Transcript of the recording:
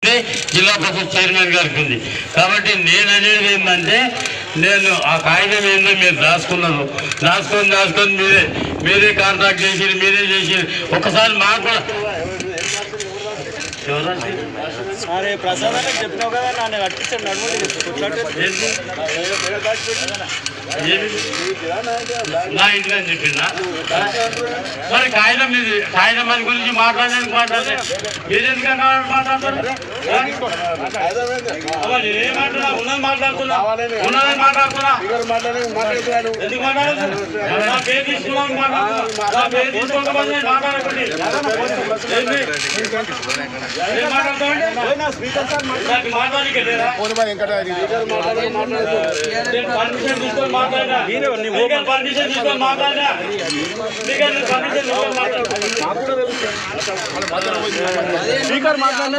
జిల్లా పరిషత్ చైర్మన్ గారికి ఉంది. కాబట్టి నేను అనేది ఏంటంటే నేను ఆ కాగితం ఏందో మీరు రాసుకొని మీరే కాంట్రాక్ట్ చేసి మీరే చేసి ఒకసారి మాకు కూడా అరే ప్రసాద్ అని చెప్పినావు కదా నన్ను కట్టించాడు నా ఇంటికి అని చెప్పిందా మరి కాగితం ఇది కాగితం అని గురించి మాట్లాడడానికి మీరు ఎందుకంటే మాట్లాడతారు నేనేం మాట్లాడుతున్నా ఉన్నది మాట్లాడుతున్నా ఎందుకు మాట్లాడదు నా పేరు తీసుకున్నాను నా పేరు తీసుకోకపోతే మాట్లాడకండి ఏం మాట్లాడతామండి పర్మిషన్ తీసుకొని మాట్లాడినా పర్మిషన్ తీసుకొని మాట్లాడినా స్పీకర్ మాట్లాడినా